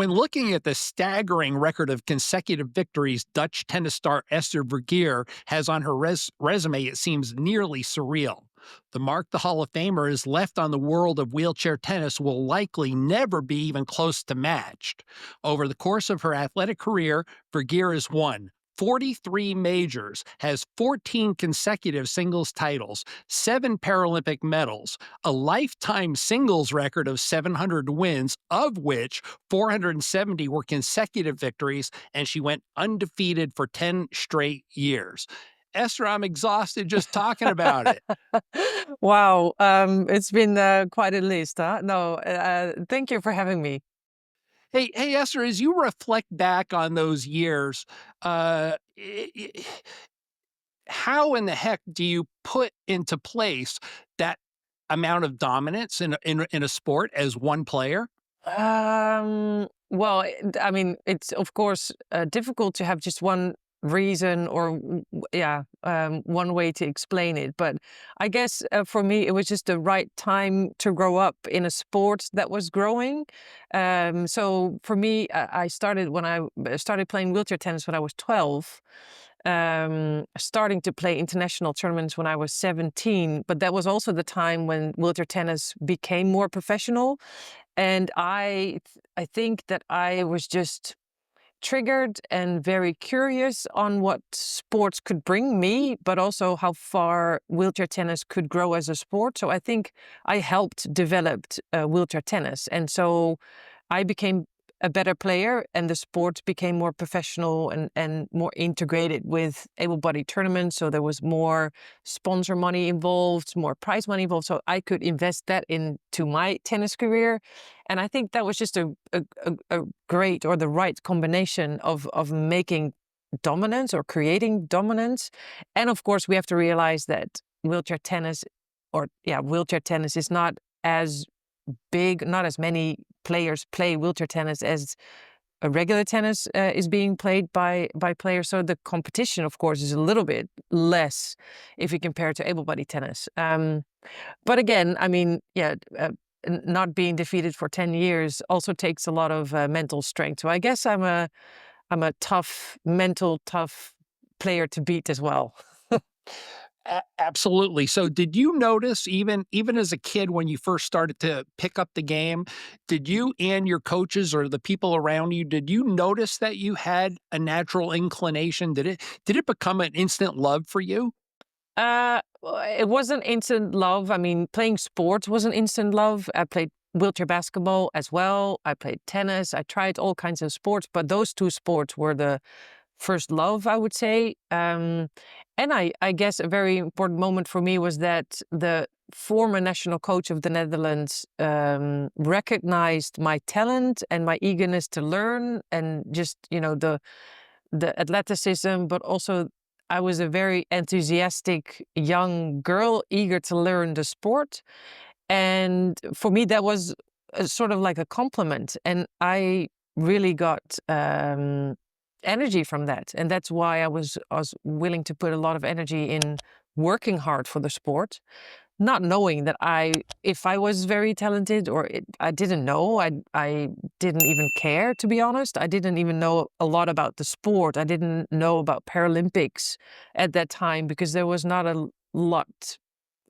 When looking at the staggering record of consecutive victories Dutch tennis star Esther Vergeer has on her resume, it seems nearly surreal. The mark the Hall of Famer has left on the world of wheelchair tennis will likely never be even close to matched. Over the course of her athletic career, Vergeer has won 43 majors, has 14 consecutive singles titles, 7 Paralympic medals, a lifetime singles record of 700 wins, of which 470 were consecutive victories, and she went undefeated for 10 straight years. Esther, I'm exhausted just talking about it. Wow, it's been quite a list, huh? No, thank you for having me. Hey, Esther, as you reflect back on those years, how in the heck do you put into place that amount of dominance in a sport as one player? Well, I mean, it's of course difficult to have just one reason or one way to explain it. But I guess for me, it was just the right time to grow up in a sport that was growing. So for me, I started when I started playing wheelchair tennis when I was 12. Starting to play international tournaments when I was 17, but that was also the time when wheelchair tennis became more professional. And I think that I was just triggered and very curious on what sports could bring me, but also how far wheelchair tennis could grow as a sport. So I think I helped develop wheelchair tennis. And so I became a better player and the sport became more professional and more integrated with able-bodied tournaments. So there was more sponsor money involved, more prize money involved. So I could invest that into my tennis career. And I think that was just a great or the right combination of making dominance or creating dominance. And of course, we have to realize that wheelchair tennis wheelchair tennis is not as big, not as many players play wheelchair tennis as a regular tennis is being played by players. So the competition, of course, is a little bit less if you compare it to able-bodied tennis. But again, I mean, not being defeated for 10 years also takes a lot of mental strength. So I guess I'm a tough player to beat as well. Absolutely. So did you notice even as a kid when you first started to pick up the game, did you and your coaches or the people around you, did you notice that you had a natural inclination? Did it become an instant love for you? Well, it wasn't instant love. I mean, playing sports was an instant love. I played wheelchair basketball as well. I played tennis. I tried all kinds of sports, but those two sports were the first love, I would say. And I guess a very important moment for me was that the former national coach of the Netherlands recognized my talent and my eagerness to learn, and just the athleticism, but also I was a very enthusiastic young girl, eager to learn the sport. And for me, that was a sort of like a compliment. And I really got energy from that. And that's why I was willing to put a lot of energy in working hard for the sport, not knowing that if I was very talented I didn't know. I didn't even care, to be honest. I didn't even know a lot about the sport. I didn't know about Paralympics at that time because there was not a lot,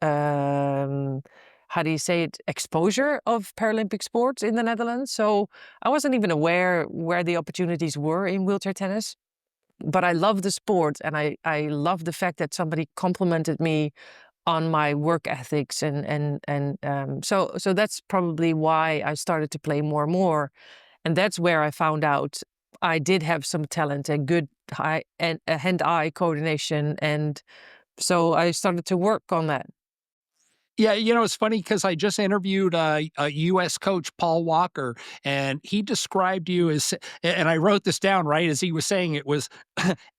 um, how do you say it, exposure of Paralympic sports in the Netherlands. So I wasn't even aware where the opportunities were in wheelchair tennis. But I love the sport, and I love the fact that somebody complimented me on my work ethics, so that's probably why I started to play more and more, and that's where I found out I did have some talent and good eye and hand-eye coordination, and so I started to work on that. Yeah, it's funny because I just interviewed a U.S. coach, Paul Walker, and he described you as, and I wrote this down, right, as he was saying it was,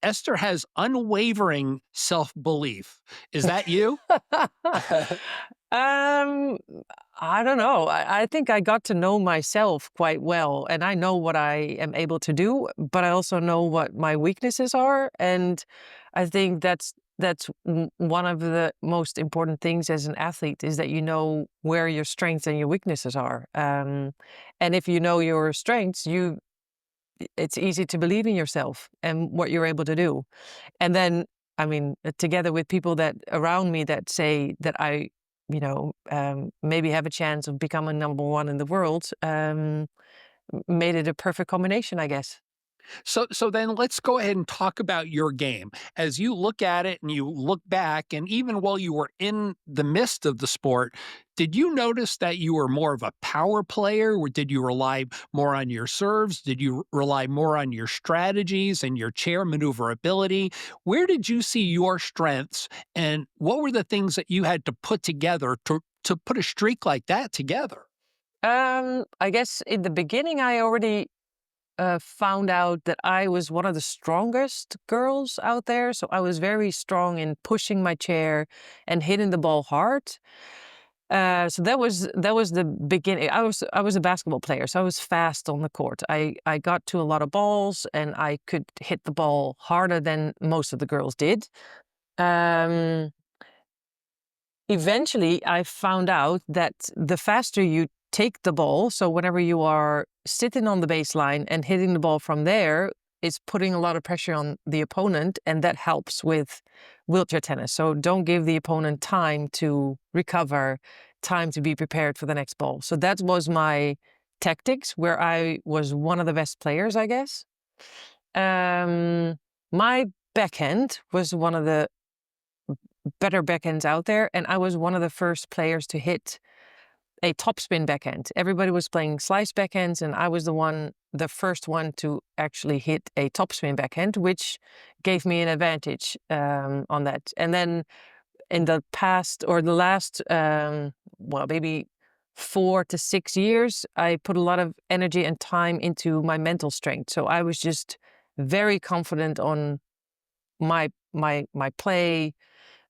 Esther has unwavering self-belief. Is that you? Um, I don't know. I think I got to know myself quite well, and I know what I am able to do, but I also know what my weaknesses are, and I think that's one of the most important things as an athlete is that you know where your strengths and your weaknesses are. And if you know your strengths, you it's easy to believe in yourself and what you're able to do. And then, I mean, together with people that around me that say that I, maybe have a chance of becoming number one in the world, made it a perfect combination, I guess. So then let's go ahead and talk about your game. As you look at it and you look back, and even while you were in the midst of the sport, did you notice that you were more of a power player, or did you rely more on your serves? Did you rely more on your strategies and your chair maneuverability? Where did you see your strengths, and what were the things that you had to put together to put a streak like that together? I guess in the beginning, I already found out that I was one of the strongest girls out there. So I was very strong in pushing my chair and hitting the ball hard. So that was the beginning. I was a basketball player, so I was fast on the court. I got to a lot of balls, and I could hit the ball harder than most of the girls did. Um, Eventually, I found out that the faster you take the ball, so whenever you are sitting on the baseline and hitting the ball from there, it's putting a lot of pressure on the opponent, and that helps with wheelchair tennis. So don't give the opponent time to recover, time to be prepared for the next ball. So that was my tactics, where I was one of the best players, I guess. Um, my backhand was one of the better backhands out there, and I was one of the first players to hit a topspin backhand. Everybody was playing slice backhands, and I was the first one to actually hit a topspin backhand, which gave me an advantage on that. And then in the past, or the last, well, maybe 4 to 6 years, I put a lot of energy and time into my mental strength. So I was just very confident on my play,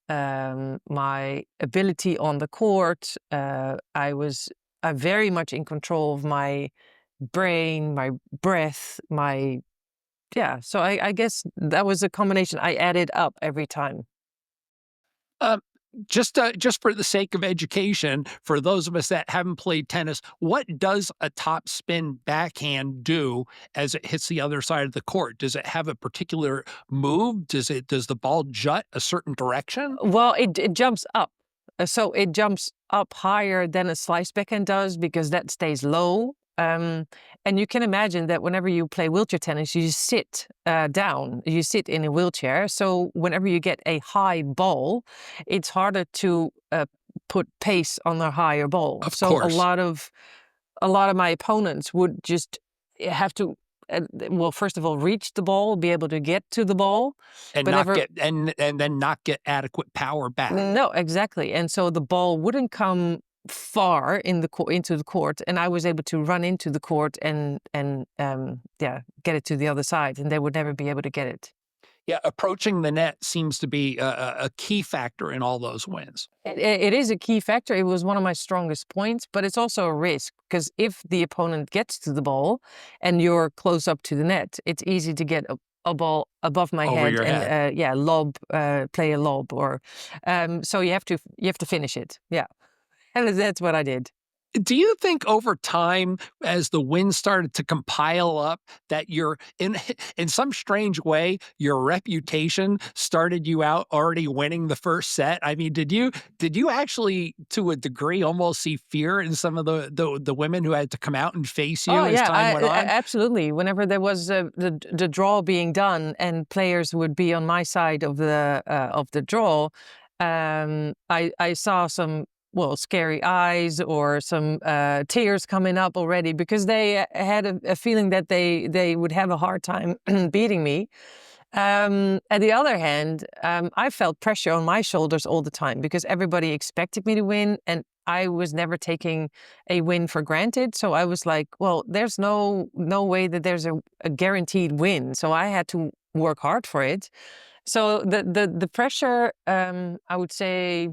my ability on the court. I was very much in control of my brain, my breath, my yeah. So I guess that was a combination I added up every time. Um, just for the sake of education, for those of us that haven't played tennis, what does a top spin backhand do as it hits the other side of the court? Does it have a particular move? Does the ball jut a certain direction? Well, it jumps up. So it jumps up higher than a slice backhand does because that stays low. And you can imagine that whenever you play wheelchair tennis, you sit down, you sit in a wheelchair. So whenever you get a high ball, it's harder to put pace on a higher ball. Of So course, a lot of my opponents would just have to, well, first of all, reach the ball, be able to get to the ball, and but not never. get and then not get adequate power back. No, exactly. And so the ball wouldn't come far in the into the court, and I was able to run into the court and yeah, get it to the other side, and they would never be able to get it. Yeah, approaching the net seems to be a key factor in all those wins. It is a key factor. It was one of my strongest points, but it's also a risk because if the opponent gets to the ball and you're close up to the net, it's easy to get a ball above my Over head your and head. yeah, play a lob, or so you have to finish it. Yeah, and that's what I did. Do you think over time, as the wins started to compile up, that you're in in some strange way, your reputation started you out already winning the first set? I mean, did you actually, to a degree, almost see fear in some of the women who had to come out and face Oh you as yeah, time went on? absolutely. Whenever there was the draw being done and players would be on my side of the draw, I saw some, well, scary eyes or some tears coming up already because they had a feeling that they would have a hard time beating me. At the other hand, I felt pressure on my shoulders all the time because everybody expected me to win, and I was never taking a win for granted. So I was like, well, there's no way that there's a guaranteed win. So I had to work hard for it. So the pressure, I would say,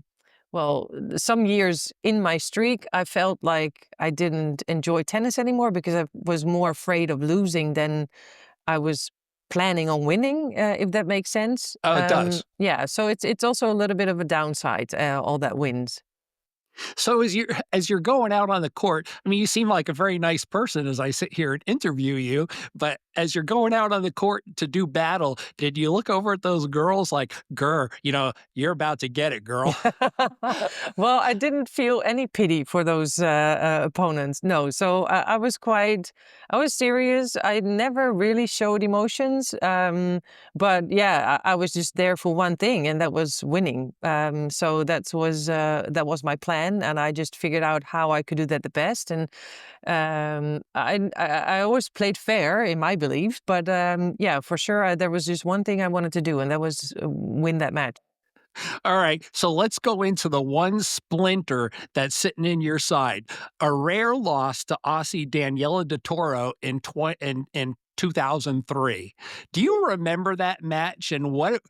well, some years in my streak, I felt like I didn't enjoy tennis anymore because I was more afraid of losing than I was planning on winning, if that makes sense. Oh, it does. Yeah, so it's also a little bit of a downside, all that wins. So as you're going out on the court, I mean, you seem like a very nice person as I sit here and interview you, but as you're going out on the court to do battle, did you look over at those girls like, "Grr, you're about to get it, girl." Well, I didn't feel any pity for those opponents. No, so I was serious. I never really showed emotions, but yeah, I was just there for one thing, and that was winning. So that was my plan, and I just figured out how I could do that the best. And I always played fair in my belief, but yeah, for sure, there was just one thing I wanted to do, and that was win that match. All right, so let's go into the one splinter that's sitting in your side. A rare loss to Aussie Daniela de Toro in 2003. Do you remember that match and what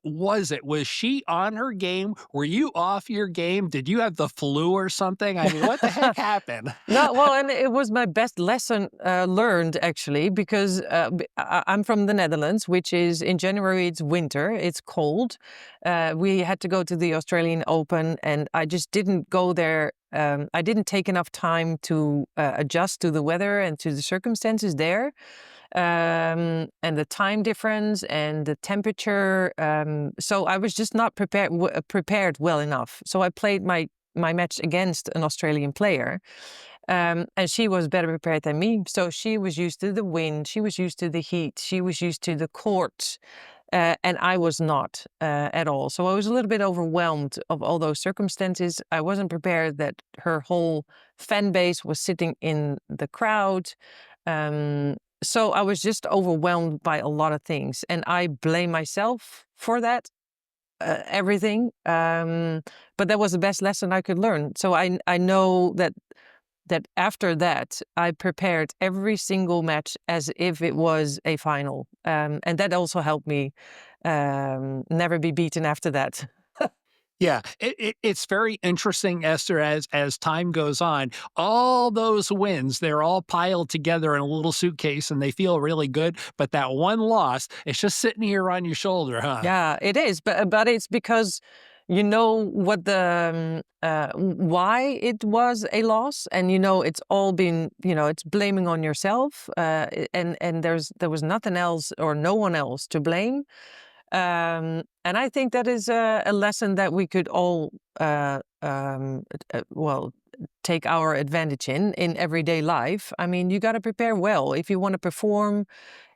was it? Was she on her game? Were you off your game? Did you have the flu or something? I mean, what the heck happened? No, well, and it was my best lesson learned actually, because I'm from the Netherlands, which is in January, it's winter, it's cold. We had to go to the Australian Open, and I just didn't go there. I didn't take enough time to adjust to the weather and to the circumstances there, and the time difference and the temperature. So I was just not prepared well enough. So I played my match against an Australian player. And she was better prepared than me. So she was used to the wind, she was used to the heat, she was used to the court, and I was not at all. So I was a little bit overwhelmed of all those circumstances. I wasn't prepared that her whole fan base was sitting in the crowd. So I was just overwhelmed by a lot of things, and I blame myself for that. Everything, but that was the best lesson I could learn. So I know that after that, I prepared every single match as if it was a final. And that also helped me never be beaten after that. Yeah, it's very interesting, Esther, as time goes on. All those wins, they're all piled together in a little suitcase and they feel really good. But that one loss, it's just sitting here on your shoulder, huh? Yeah, it is. But it's because you know what why it was a loss, and you know it's all been, it's blaming on yourself, and there was nothing else or no one else to blame. And I think that is a lesson that we could all, well, take our advantage in everyday life. I mean, you got to prepare well if you want to perform,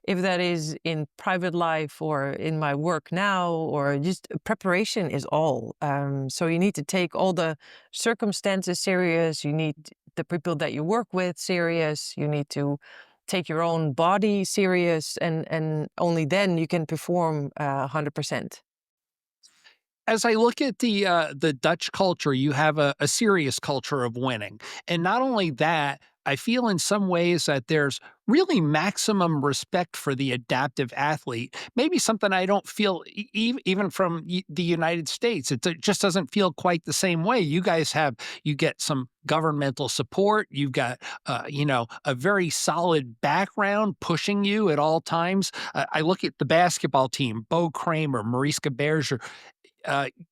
if that is in private life or in my work now, or just preparation is all. So you need to take all the circumstances serious. You need the people that you work with serious. You need to take your own body serious, and only then you can perform 100%. As I look at the Dutch culture, you have a serious culture of winning, and not only that, I feel in some ways that there's really maximum respect for the adaptive athlete. Maybe something I don't feel even from the United States. It just doesn't feel quite the same way. You get some governmental support. You've got a very solid background pushing you at all times. I look at the basketball team: Bo Kramer, Mariska Berger,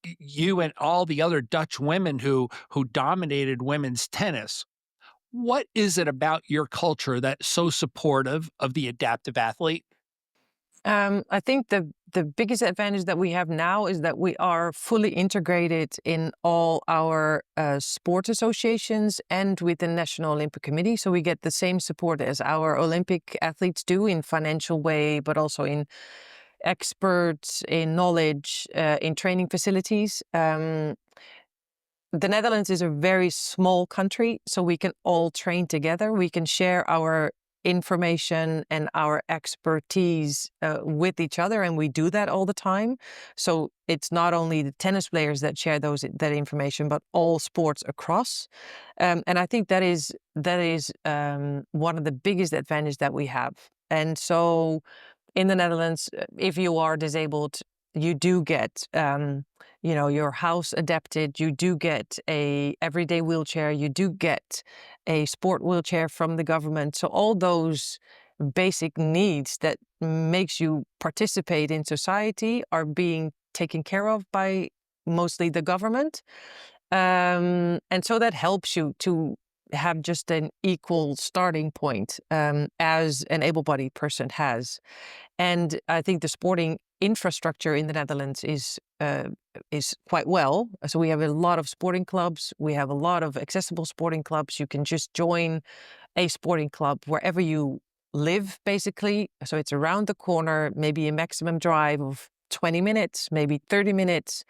you and all the other Dutch women who dominated women's tennis. What is it about your culture that's so supportive of the adaptive athlete? I think the biggest advantage that we have now is that we are fully integrated in all our sport associations and with the National Olympic Committee. So we get the same support as our Olympic athletes do in financial way, but also in experts, in knowledge, in training facilities. The Netherlands is a very small country, so we can all train together. We can share our information and our expertise with each other, and we do that all the time. So it's not only the tennis players that share that information, but all sports across. And I think that is one of the biggest advantages that we have. And so in the Netherlands, if you are disabled, you do get, your house adapted. You do get a everyday wheelchair. You do get a sport wheelchair from the government. So all those basic needs that makes you participate in society are being taken care of by mostly the government. And so that helps you to have just an equal starting point, as an able-bodied person has. And I think the sporting infrastructure in the Netherlands is quite well. So we have a lot of sporting clubs. We have a lot of accessible sporting clubs. You can just join a sporting club wherever you live, basically. So it's around the corner, maybe a maximum drive of 20 minutes, maybe 30 minutes.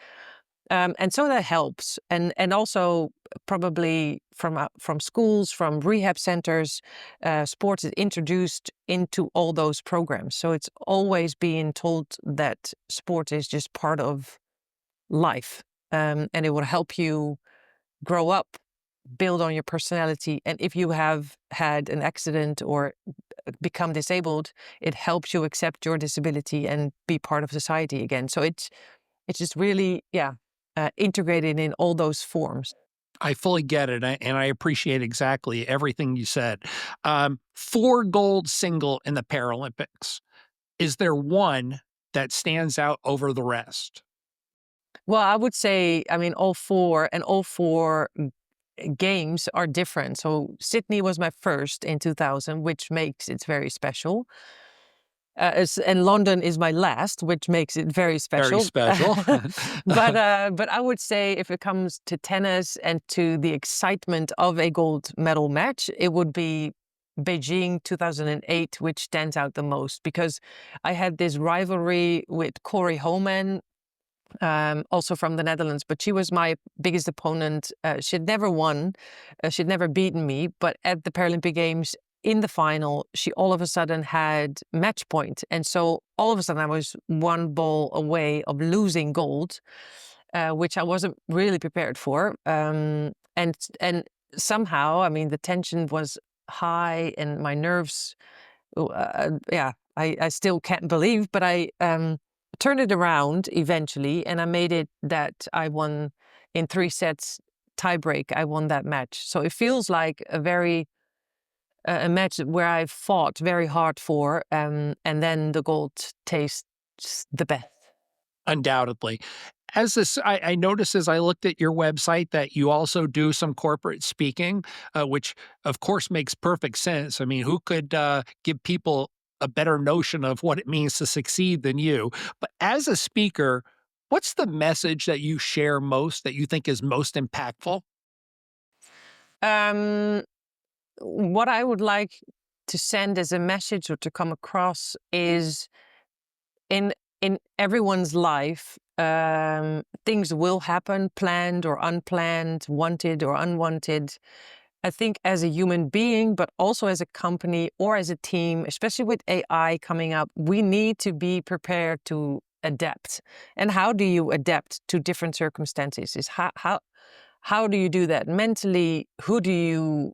And so that helps. And also probably from schools, from rehab centers, sports is introduced into all those programs. So it's always being told that sport is just part of life, and it will help you grow up, build on your personality. And if you have had an accident or become disabled, it helps you accept your disability and be part of society again. So it's just really, yeah, integrated in all those forms. I fully get it, and I appreciate exactly everything you said. 4 gold single in the Paralympics. Is there one that stands out over the rest? Well, I would say, I mean, all four games are different. So Sydney was my first in 2000, which makes it very special. And London is my last, which makes it very Very special. special. But I would say if it comes to tennis and to the excitement of a gold medal match, it would be Beijing 2008, which stands out the most because I had this rivalry with Corey Holman, also from the Netherlands, but she was my biggest opponent. She'd never won, she'd never beaten me, but at the Paralympic Games in the final, she all of a sudden had match point. And so all of a sudden I was one ball away of losing gold, which I wasn't really prepared for. And somehow, I mean, the tension was high and my nerves, yeah, I still can't believe, but I turned it around eventually, and I made it that I won in 3 sets tiebreak. I won that match. So it feels like a match where I fought very hard for, and then the gold tastes the best. Undoubtedly. As this, I noticed as I looked at your website that you also do some corporate speaking, which of course makes perfect sense. I mean, who could give people a better notion of what it means to succeed than you? But as a speaker, what's the message that you share most that you think is most impactful? Um, what I would like to send as a message or to come across is in everyone's life, things will happen, planned or unplanned, wanted or unwanted. I think as a human being, but also as a company or as a team, especially with AI coming up, we need to be prepared to adapt. And how do you adapt to different circumstances? Is how do you do that mentally? Who do you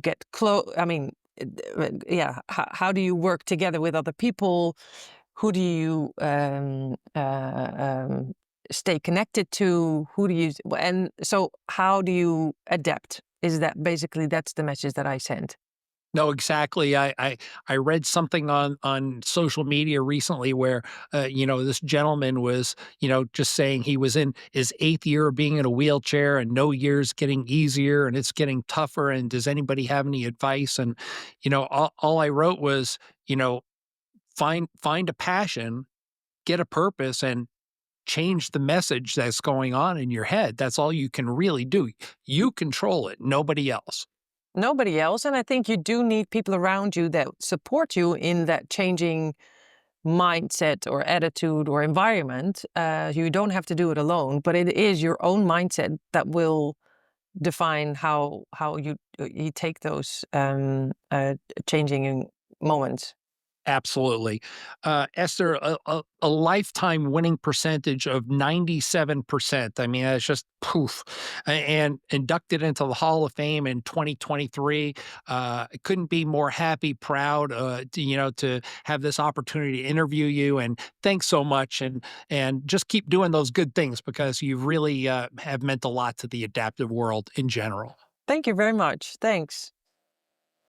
get close? I mean, yeah. How do you work together with other people? Who do you stay connected to? Who do you, and so how do you adapt? Is that basically that's the message that I send? No, exactly. I read something on social media recently where this gentleman was just saying he was in his 8th year of being in a wheelchair and no year's getting easier and it's getting tougher. And does anybody have any advice? And all I wrote was find a passion, get a purpose, and change the message that's going on in your head. That's all you can really do. You control it, nobody else. Nobody else, and I think you do need people around you that support you in that changing mindset or attitude or environment. You don't have to do it alone, but it is your own mindset that will define how you take those changing moments. Absolutely. Esther, a lifetime winning percentage of 97%. I mean, that's just poof. And inducted into the Hall of Fame in 2023. I couldn't be more happy, proud, to have this opportunity to interview you. And thanks so much. And just keep doing those good things because you really have meant a lot to the adaptive world in general. Thank you very much. Thanks.